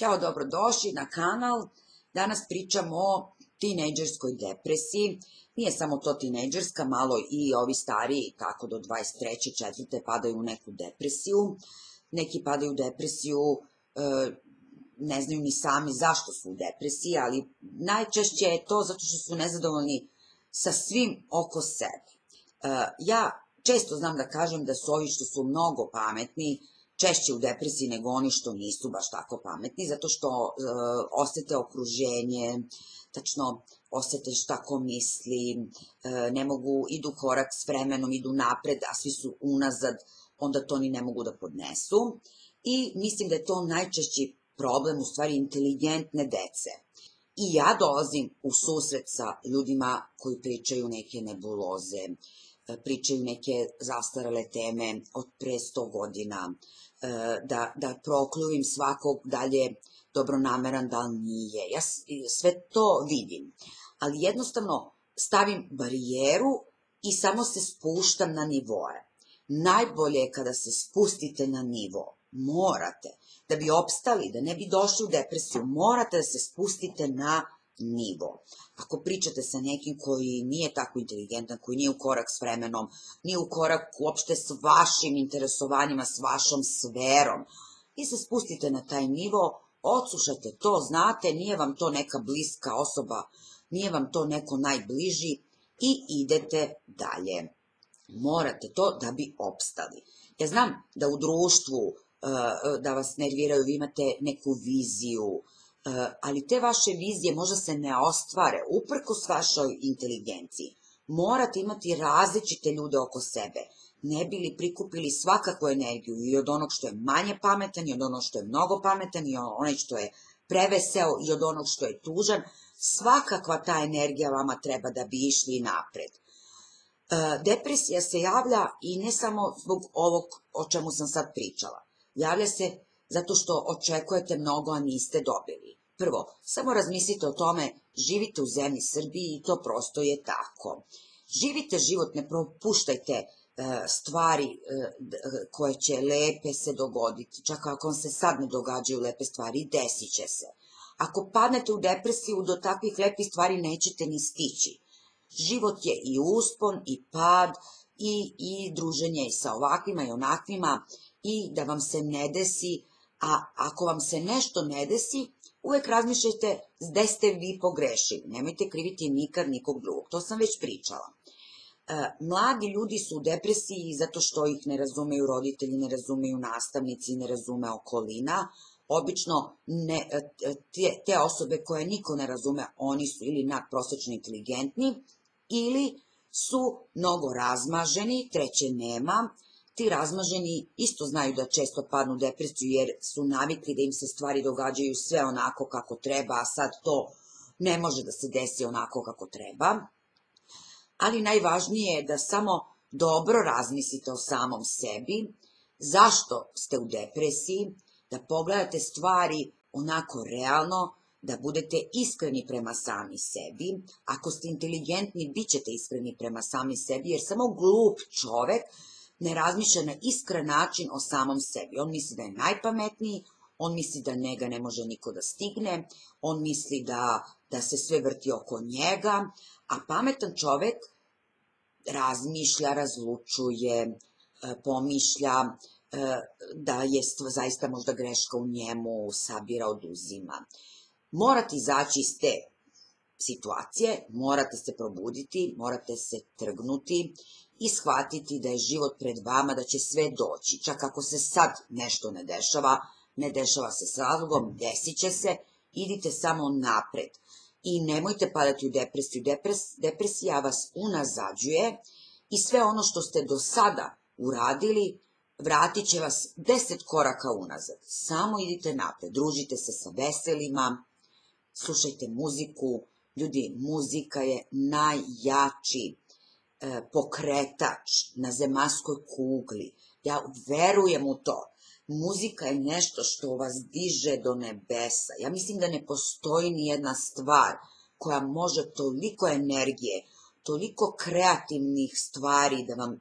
Ćao, dobrodošli na kanal. Danas pričamo o tinejdžerskoj depresiji. Nije samo to tinejdžerska, malo i ovi stariji, tako do 23. 4. padaju u neku depresiju. Neki padaju u depresiju, ne znaju ni sami zašto su u depresiji, ali najčešće je to zato što su nezadovoljni sa svim oko sebe. Ja često znam da kažem da su ovi što su mnogo pametni češće u depresiji nego oni što nisu baš tako pametni, zato što osete okruženje, tačno osete šta ko misli, ne mogu, idu korak s vremenom, idu napred, a svi su unazad, onda to ni ne mogu da podnesu. I mislim da je to najčešći problem, u stvari, inteligentne dece. I ja dolazim u susret sa ljudima koji pričaju neke nebuloze, pričaju neke zastarele teme od pre 100 godina, da prokljuvim svakog da li je dobronameran, da li nije. Ja sve to vidim, ali jednostavno stavim barijeru i samo se spuštam na nivoe. Najbolje je kada se spustite na nivo. Morate, da bi opstali, da ne bi došli u depresiju, morate da se spustite na nivo. Ako pričate sa nekim koji nije tako inteligentan, koji nije u korak s vremenom, nije u korak uopšte s vašim interesovanjima, s vašom sferom, vi se spustite na taj nivo, odslušate to, znate, nije vam to neka bliska osoba, nije vam to neko najbliži i idete dalje. Morate to da bi opstali. Ja znam da u društvu, da vas nerviraju, vi imate neku viziju, ali te vaše vizije možda se ne ostvare, uprkos vašoj inteligenciji. Morate imati različite ljude oko sebe, ne bi li prikupili svakakvu energiju i od onog što je manje pametan, i od onog što je mnogo pametan, i od onog što je preveseo, i od onog što je tužan. Svakakva ta energija vama treba da bi išli napred. Depresija se javlja i ne samo zbog ovog o čemu sam sad pričala. Javlja se zato što očekujete mnogo, a niste dobili. Prvo, samo razmislite o tome, živite u zemlji Srbiji i to prosto je tako. Živite život, ne propuštajte stvari koje će lepe se dogoditi. Čak ako vam se sad ne događaju lepe stvari, desit će se. Ako padnete u depresiju, do takvih lepih stvari nećete ni stići. Život je i uspon, i pad, i druženje i sa ovakvima i onakvima, i da vam se ne desi, a ako vam se nešto ne desi, uvek razmišljajte gde ste vi pogrešili. Nemojte kriviti nikad nikog drugog, to sam već pričala. Mladi ljudi su u depresiji zato što ih ne razumeju roditelji, ne razumeju nastavnici, ne razume okolina. Obično te osobe koje niko ne razume, oni su ili nadprosečno inteligentni, ili su mnogo razmaženi, treće nema. Ti razmaženi isto znaju da često padnu u depresiju jer su navikli da im se stvari događaju sve onako kako treba, a sad to ne može da se desi onako kako treba. Ali najvažnije je da samo dobro razmislite o samom sebi, zašto ste u depresiji, da pogledate stvari onako realno, da budete iskreni prema sami sebi. Ako ste inteligentni, bit ćete iskreni prema sami sebi, jer samo glup čovek ne razmišlja na iskren način o samom sebi. On misli da je najpametniji, on misli da njega ne može niko da stigne, on misli da se sve vrti oko njega, a pametan čovek razmišlja, razlučuje, pomišlja da je zaista možda greška u njemu, sabira, oduzima. Morate izaći iz te situacije, morate se probuditi, morate se trgnuti i shvatiti da je život pred vama, da će sve doći. Čak ako se sad nešto ne dešava se s razlogom, desit će se, idite samo napred. I nemojte padati u depresiju. Depresija vas unazađuje i sve ono što ste do sada uradili, vratit će vas 10 koraka unazad. Samo idite napred, družite se sa veselima, slušajte muziku. Ljudi, muzika je najjači pokretač na zemaljskoj kugli. Ja verujem u to. Muzika je nešto što vas diže do nebesa. Ja mislim da ne postoji ni jedna stvar koja može toliko energije, toliko kreativnih stvari da vam...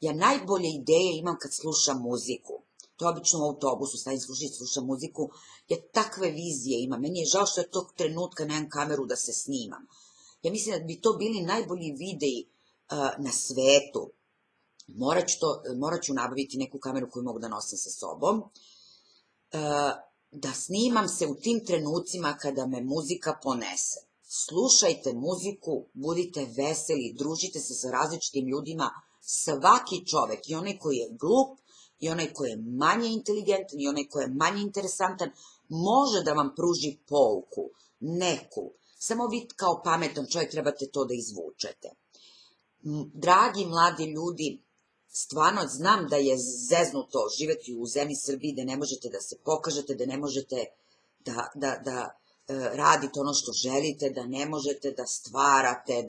Ja najbolje ideje imam kad slušam muziku. to obično u autobusu, stavim slušam muziku, jer takve vizije imam. Meni je žao što je tog trenutka nemam kameru da se snimam. Ja mislim da bi to bili najbolji videi na svetu. Morat ću nabaviti neku kameru koju mogu da nosim sa sobom, da snimam se u tim trenucima kada me muzika ponese. Slušajte muziku, budite veseli, družite se sa različitim ljudima. Svaki čovek, i onaj koji je glup, i onaj koji je manje inteligentan, i onaj koji je manje interesantan, može da vam pruži pouku, neku. Samo vi kao pametan čovjek trebate to da izvučete. Dragi mladi ljudi, stvarno znam da je zeznuto živeti u zemlji Srbiji, da ne možete da se pokažete, da ne možete da radite ono što želite, da ne možete da stvarate,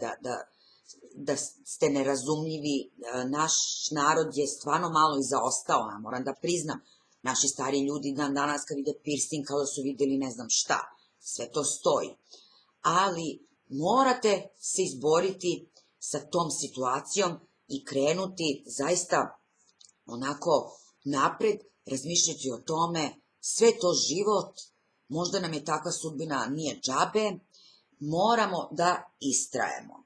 da ste nerazumljivi. Naš narod je stvarno malo i zaostao, ja moram da priznam. Naši stariji ljudi danas kad vide piercing kao da su videli ne znam šta. Sve to stoji. Ali morate se izboriti sa tom situacijom i krenuti zaista onako napred, razmišljati o tome, sve to život, možda nam je takva sudbina, nije džabe, moramo da istrajemo.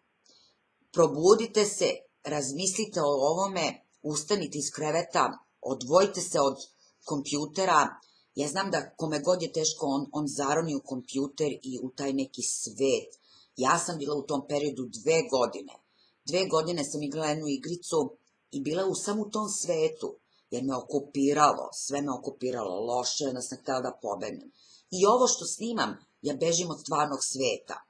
Probudite se, razmislite o ovome, ustanite iz kreveta, odvojite se od kompjutera. Ja znam da kome god je teško, on zaroni u kompjuter i u taj neki svet. Ja sam bila u tom periodu 2 godine. 2 godine sam igrala jednu igricu i bila samo u tom svetu, jer me okupiralo, sve me okupiralo, loše, onda sam htjela da pobegnem. I ovo što snimam, ja bežim od stvarnog sveta.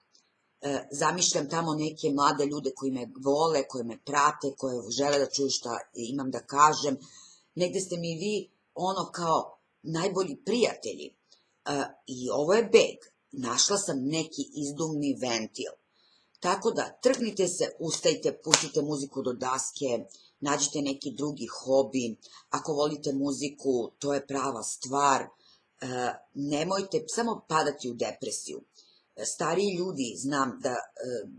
Zamišljam tamo neke mlade ljude koji me vole, koji me prate, koji žele da čuju šta imam da kažem. Negde ste mi vi ono kao najbolji prijatelji. I ovo je beg. Našla sam neki izduvni ventil. Tako da, trgnite se, ustajte, pustite muziku do daske, nađite neki drugi hobi. Ako volite muziku, to je prava stvar. Nemojte samo padati u depresiju. Stariji ljudi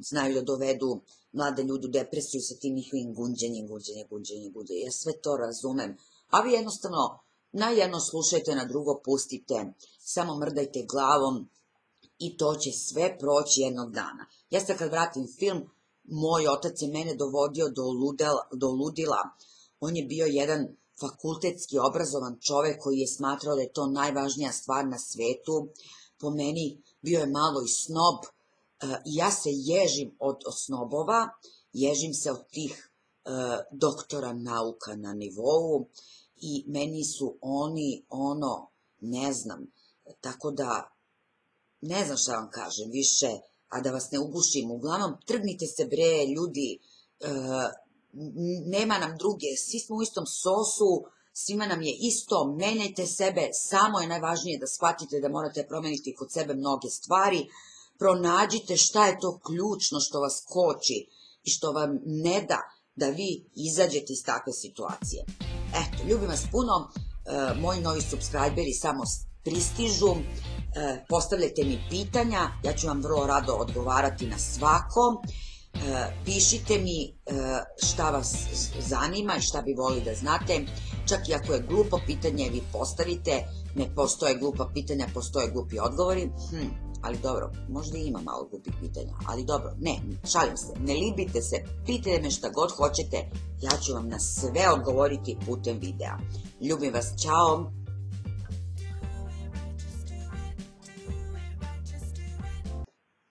znaju da dovedu mlade ljude u depresiju sa tim njihovim gunđenjem. Ja sve to razumem. A vi jednostavno, na jedno slušajte, na drugo pustite, samo mrdajte glavom i to će sve proći jednog dana. Ja sad kad vratim film, moj otac je mene dovodio do ludila. On je bio jedan fakultetski obrazovan čovek koji je smatrao da je to najvažnija stvar na svetu. Po meni bio je malo i snob. Ja se ježim od snobova, ježim se od tih doktora nauka na nivou i meni su oni ne znam, tako da ne znam šta vam kažem više, a da vas ne ugušim. Uglavnom, trgnite se bre, ljudi, nema nam druge, svi smo u istom sosu, svima nam je isto, menjajte sebe, samo je najvažnije da shvatite da morate promeniti kod sebe mnoge stvari, pronađite šta je to ključno što vas koči i što vam ne da vi izađete iz takve situacije. Eto, ljubim vas puno, moji novi subscriberi samo pristižu, postavljajte mi pitanja, ja ću vam vrlo rado odgovarati na svako. Pišite mi šta vas zanima i šta bi volili da znate, čak i ako je glupo pitanje vi postavite, ne postoje glupa pitanja, postoje glupi odgovori, ali dobro, možda i ima malo glupih pitanja, ali dobro, ne, šalim se, ne libite se, pitajte me šta god hoćete, ja ću vam na sve odgovoriti putem videa. Ljubim vas, čao!